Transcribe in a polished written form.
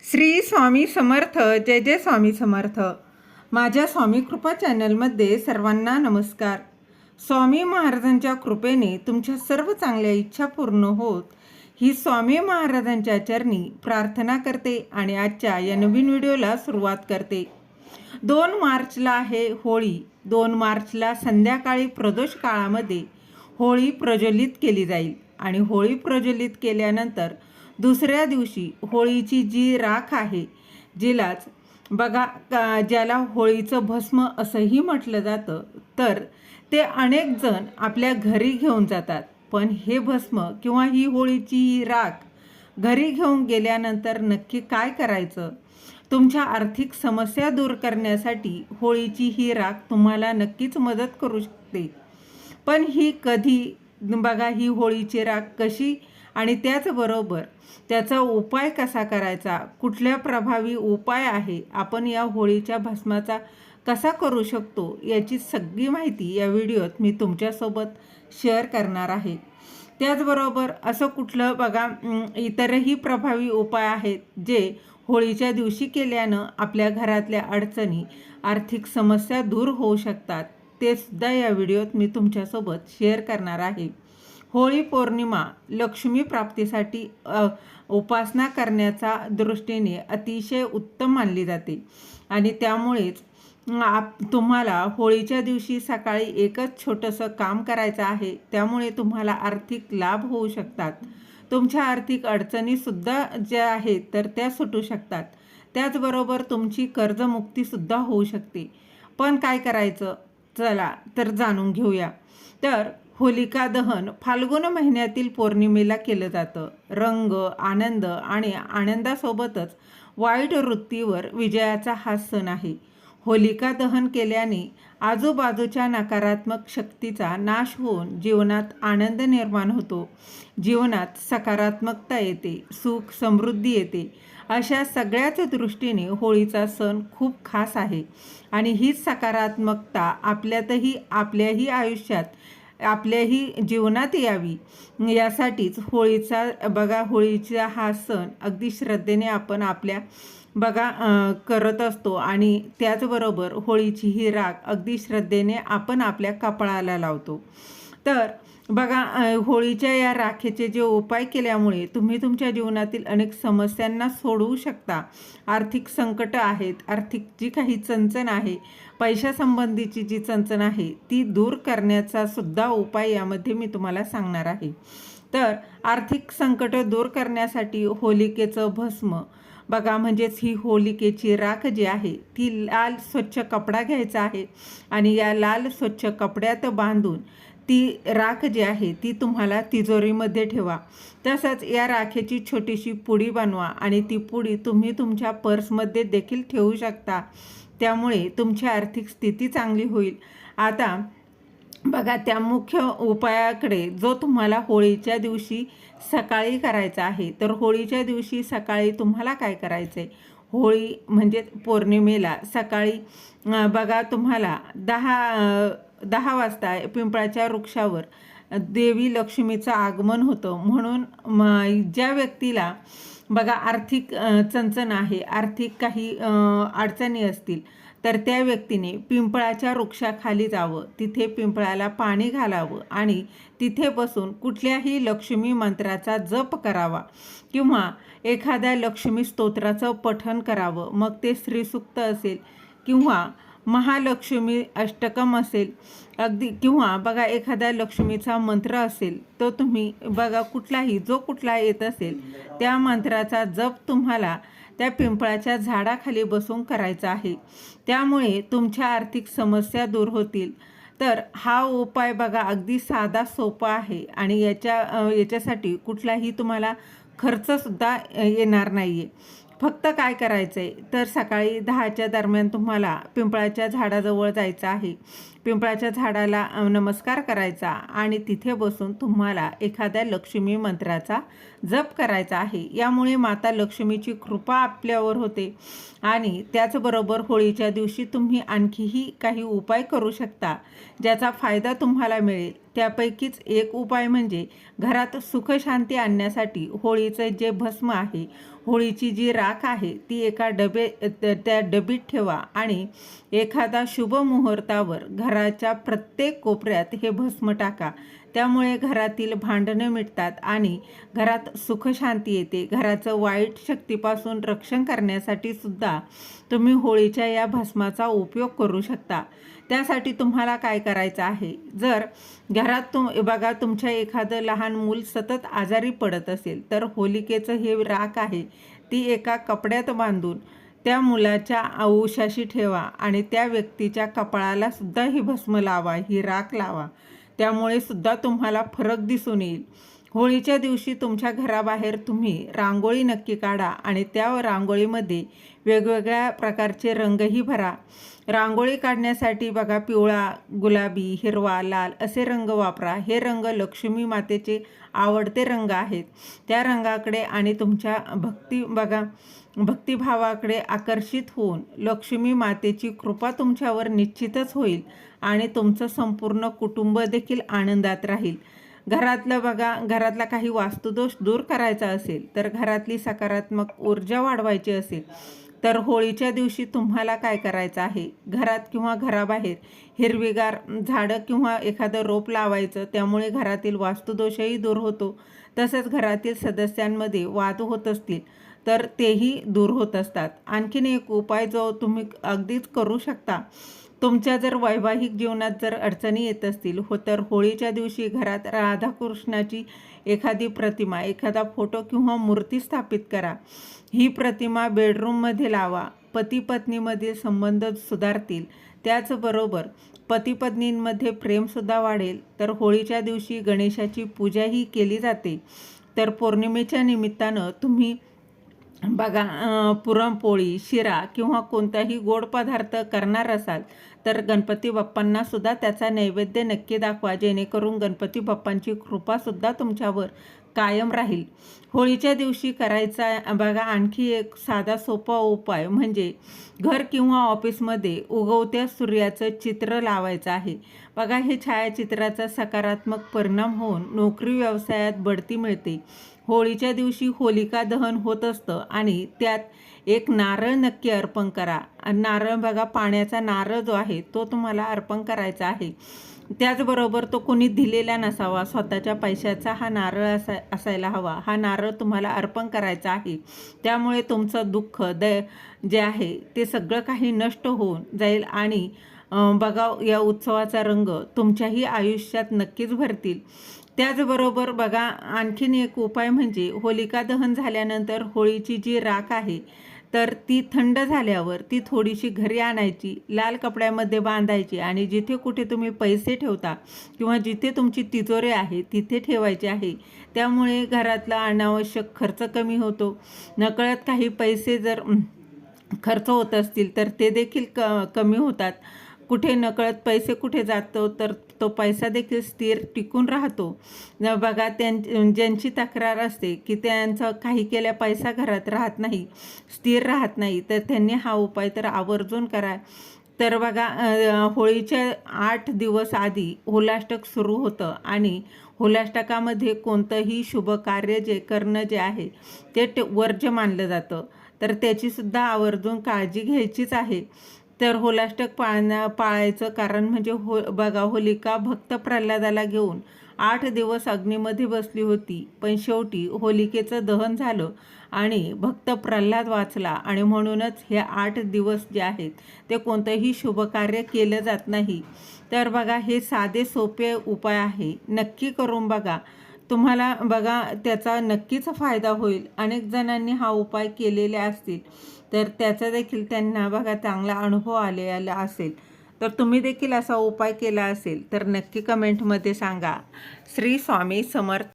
श्री स्वामी समर्थ. जय जय स्वामी समर्थ. माझ्या स्वामी कृपा चॅनलमध्ये सर्वांना नमस्कार. स्वामी महाराजांच्या कृपेने तुमच्या सर्व चांगल्या इच्छा पूर्ण होत ही स्वामी महाराजांच्या चरणी प्रार्थना करते आणि आजच्या या नवीन व्हिडिओला सुरुवात करते. 2 मार्चला आहे होळी. 2 मार्चला संध्याकाळी प्रदोष काळामध्ये होळी प्रज्वलित केली जाईल आणि होळी प्रज्वलित केल्यानंतर दुसऱ्या दिवशी होळीची जी राख आहे, जिलाच बघा ज्याला होळीचं भस्म असंही म्हटलं जातं, तर ते अनेक जण आपल्या घरी घेऊन जातात. पण हे भस्म किंवा ही होळीची ही राख घरी घेऊन गेल्यानंतर नक्की काय करायचं? तुमच्या आर्थिक समस्या दूर करण्यासाठी होळीची ही राख तुम्हाला नक्कीच मदत करू शकते. पण ही कधी बघा ही होळीची राख कशी आणि त्याचबरोबर त्याचा उपाय कसा करायचा, कुठल्या प्रभावी उपाय आहे, आपण या होळीच्या भस्माचा कसा करू शकतो, याची सगळी माहिती या व्हिडिओत मी तुमच्यासोबत शेअर करणार आहे. त्याचबरोबर असं कुठलं बघा इतरही प्रभावी उपाय आहेत जे होळीच्या दिवशी केल्यानं आपल्या घरातल्या अडचणी, आर्थिक समस्या दूर होऊ शकतात. ते सुद्धा या व्हिडिओत मी तुमच्यासोबत शेअर करणार आहे. होळी पौर्णिमा लक्ष्मी प्राप्तीसाठी उपासना करण्याचा दृष्टीने अतिशय उत्तम मानली जाते आणि त्यामुळेच तुम्हाला होळीच्या दिवशी सकाळी एकच छोटंसं काम करायचं आहे. त्यामुळे तुम्हाला आर्थिक लाभ होऊ शकतात. तुमच्या आर्थिक अडचणीसुद्धा ज्या आहेत तर त्या सुटू शकतात. त्याचबरोबर तुमची कर्जमुक्तीसुद्धा होऊ शकते. पण काय करायचं, चला तर जाणून घेऊया. तर होलिका दहन फाल्गुन महिन्यातील पौर्णिमेला केलं जातं. रंग, आनंद आणि आनंदासोबतच वाईट वृत्तीवर विजयाचा हा सण आहे. होलिका दहन केल्याने आजूबाजूच्या नकारात्मक शक्तीचा नाश होऊन जीवनात आनंद निर्माण होतो. जीवनात सकारात्मकता येते, सुख समृद्धी येते. अशा सगळ्याच दृष्टीने होळीचा सण खूप खास आहे आणि हीच सकारात्मकता आपल्याही आयुष्यात, आपल्याही जीवनात यावी यासाठीच होळीचा हा सण अगदी श्रद्धेने आपण आपल्या करत असतो आणि त्याचबरोबर होळीची ही राख अगदी श्रद्धेने आपण आपल्या कपाळाला लावतो. तर बघा होळीच्या या राखेचे जे उपाय केल्यामुळे तुम्ही तुमच्या जीवनातील अनेक समस्यांना सोडवू शकता. आर्थिक संकट आहेत, आर्थिक जी काही चणचण आहे, पैशासंबंधीची जी चणचण आहे ती दूर करण्याचा सुद्धा उपाय यामध्ये मी तुम्हाला सांगणार आहे. तर आर्थिक संकट दूर करण्यासाठी होलिकेचं भस्म बघा म्हणजेच ही होलिकेची राख जी आहे ती लाल स्वच्छ कपडा घ्यायचा आहे आणि या लाल स्वच्छ कपड्यात बांधून ती राख जी आहे ती तुम्हाला तिजोरीमध्ये ठेवा. तसंच या राखेची छोटीशी पुडी बनवा आणि ती पुडी तुम्ही तुमच्या पर्समध्ये देखील ठेवू शकता. त्यामुळे तुमची आर्थिक स्थिती चांगली होईल. आता बघा त्या मुख्य उपायाकडे जो तुम्हाला होळीच्या दिवशी सकाळी करायचा आहे. तर होळीच्या दिवशी सकाळी तुम्हाला काय करायचं आहे, होळी म्हणजे पौर्णिमेला सकाळी बघा तुम्हाला 10 वाजता पिंपळाच्या वृक्षावर देवी लक्ष्मीचं आगमन होतं. म्हणून ज्या व्यक्तीला बघा आर्थिक चणचण आहे, आर्थिक काही अडचणी असतील, तर त्या व्यक्तीने पिंपळाच्या वृक्षाखाली जावं, तिथे पिंपळाला पाणी घालावं आणि तिथे बसून कुठल्याही लक्ष्मी मंत्राचा जप करावा किंवा एखाद्या लक्ष्मी स्तोत्राचं पठण करावं. मग ते श्रीसूक्त असेल किंवा महालक्ष्मी अष्टकम असेल अगदी, किंवा बघा एखाद्या लक्ष्मीचा मंत्र असेल तो तुम्ही बघा जो कुठला येत असेल त्या मंत्राचा जप तुम्हाला त्या पिंपळाच्या झाडाखाली बसून करायचा आहे. त्यामुळे तुमच्या आर्थिक समस्या दूर होतील. तर हा उपाय बघा अगदी साधा सोपा आहे आणि याच्यासाठी कुठलाही तुम्हाला खर्चसुद्धा येणार नाही आहे. फक्त काय करायचं आहे तर सकाळी 10च्या दरम्यान तुम्हाला पिंपळाच्या झाडाजवळ जायचं आहे. पिंपळाच्या झाडाला नमस्कार करायचा आणि तिथे बसून तुम्हाला एखाद्या लक्ष्मी मंत्राचा जप करायचा आहे. यामुळे माता लक्ष्मीची कृपा आपल्यावर होते. आणि त्याचबरोबर होळीच्या दिवशी तुम्ही आणखीही काही उपाय करू शकता ज्याचा फायदा तुम्हाला मिळेल. त्यापैकीच एक उपाय म्हणजे घरात सुखशांती आणण्यासाठी होळीचं जे भस्म आहे, होळीची जी राख आहे ती एका त्या डबीत ठेवा आणि एखादा शुभ मुहूर्तावर घराच्या प्रत्येक कोपऱ्यात हे भस्म टाका. त्यामुळे घरातील भांडणं मिटतात आणि घरात सुखशांती येते. घराचं वाईट शक्तीपासून रक्षण करण्यासाठी सुद्धा तुम्ही होळीच्या या भस्माचा उपयोग करू शकता. त्यासाठी तुम्हाला काय करायचं आहे, जर घरात बघा तुमच्या एखादं लहान मूल सतत आजारी पडत असेल तर होलिकेचं हे राख आहे ती एका कपड्यात बांधून त्या मुलाच्या उशाशी ठेवा आणि त्या व्यक्तीच्या कपाळाला सुद्धा ही भस्म लावा, ही राख लावा. त्यामुळे सुद्धा तुम्हाला फरक दिसून येईल. होळीच्या दिवशी तुमच्या घराबाहेर तुम्ही रांगोळी नक्की काढा आणि त्या रांगोळीमध्ये वेगवेगळ्या प्रकारचे रंगही भरा. रांगोळी काढण्यासाठी बघा पिवळा, गुलाबी, हिरवा, लाल असे रंग वापरा. हे रंग लक्ष्मी मातेचे आवडते रंग आहेत. त्या रंगाकडे आणि तुमच्या भक्तिभावाकडे आकर्षित होऊन लक्ष्मी मातेची कृपा तुमच्यावर निश्चितच होईल आणि तुमचं संपूर्ण कुटुंब देखील आनंदात राहील. घरातला काही वास्तुदोष दूर करायचा असेल तर घरातली सकारात्मक ऊर्जा वाढवायची असेल तर होळीच्या दिवशी तुम्हाला काय करायचं आहे, घरात किंवा घराबाहेर हिरवीगार झाडं किंवा एखादं रोप लावायचं. त्यामुळे घरातील वास्तुदोषही दूर होतो. तसंच घरातील सदस्यांमध्ये वाद होत असतील तर तेही दूर होत असतात. आणखीन एक उपाय जो तुम्ही अगदीच करू शकता, तुमच्या जर वैवाहिक जीवनात जर अडचणी येत असतील तर होळीच्या दिवशी घरात राधाकृष्णाची एखादी प्रतिमा, एखादा फोटो किंवा मूर्ती स्थापित करा. ही प्रतिमा बेडरूममध्ये लावा. पती पत्नीमधील संबंध सुधारतील. त्याचबरोबर पती पत्नींमध्ये प्रेमसुद्धा वाढेल. तर होळीच्या दिवशी गणेशाची पूजाही केली जाते. तर पौर्णिमेच्या निमित्तानं तुम्ही बघा पुरणपोळी, शिरा किंवा कोणताही गोड पदार्थ करणार असाल तर गणपती बाप्पांना सुद्धा त्याचा नैवेद्य नक्की दाखवा, जेणेकरून गणपती बाप्पांची कृपासुद्धा तुमच्यावर कायम राहील. होळीच्या दिवशी करायचा बघा आणखी एक साधा सोपा उपाय म्हणजे घर किंवा ऑफिसमध्ये उगवत्या सूर्याचं चित्र लावायचं आहे. बघा हे छायाचित्राचा सकारात्मक परिणाम होऊन नोकरी व्यवसायात बढती मिळते. होळीच्या दिवशी होलिका दहन होत असतं आणि त्यात एक नारळ नक्की अर्पण करा. नारळ बघा पाण्याचा नारळ जो आहे तो तुम्हाला अर्पण करायचा आहे. त्याचबरोबर तो कोणी दिलेला नसावा, स्वतःच्या पैशाचा हा नारळ असायला हवा. हा नारळ तुम्हाला अर्पण करायचा आहे. त्यामुळे तुमचं दुःख जे आहे ते सगळं काही नष्ट होऊन जाईल आणि बघा या उत्सवाचा रंग तुमच्याही आयुष्यात नक्कीच भरतील. त्याचबरोबर बघा आणखीन एक उपाय म्हणजे होलिका दहन झाल्यानंतर होळीची जी राख आहे तर ती थंड झाल्यावर ती थोडीशी घरी आणायची, लाल कपड्यामध्ये बांधायची आणि जिथे कुठे तुम्ही पैसे ठेवता किंवा जिथे तुमची तिजोरी आहे तिथे ठेवायची आहे. त्यामुळे घरातला अनावश्यक खर्च कमी होतो. नकळत काही पैसे जर खर्च होत असतील तर ते देखील कमी होतात. कुठे नकळत पैसे कुठे जातो तर तो पैसा देखील स्थिर टिकून राहतो. बघा ज्यांची तक्रार असते की त्यांचं काही केल्या पैसा घरात राहत नाही, स्थिर राहत नाही, तर त्यांनी हा उपाय तर आवर्जून करा. तर बघा होळीच्या 8 दिवस आधी होलाष्टक सुरू होतं आणि होलाष्टकामध्ये कोणतंही शुभ कार्य करणं जे आहे ते वर्ज्य मानलं जातं. तर त्याचीसुद्धा आवर्जून काळजी घ्यायचीच आहे. तर होलाष्टक पाळायचं कारण म्हणजे बघा होलिका भक्त प्रल्हादाला घेऊन 8 दिवस अग्नीमध्ये बसली होती, पण शेवटी होलिकेचं दहन झालं आणि भक्त प्रल्हाद वाचला आणि म्हणूनच हे 8 दिवस जे आहेत ते कोणतंही शुभकार्य केलं जात नाही. तर बघा हे साधे सोपे उपाय आहे, नक्की करून बघा. तुम्हाला बघा त्याचा नक्कीच फायदा होईल. अनेक जणांनी हा उपाय केलेले असतील तर त्याचा देखील त्यांना बघा चांगला अनुभव आलेला असेल. तर तुम्ही देखील असा उपाय केला असेल तर नक्की कमेंटमध्ये सांगा. श्री स्वामी समर्थ.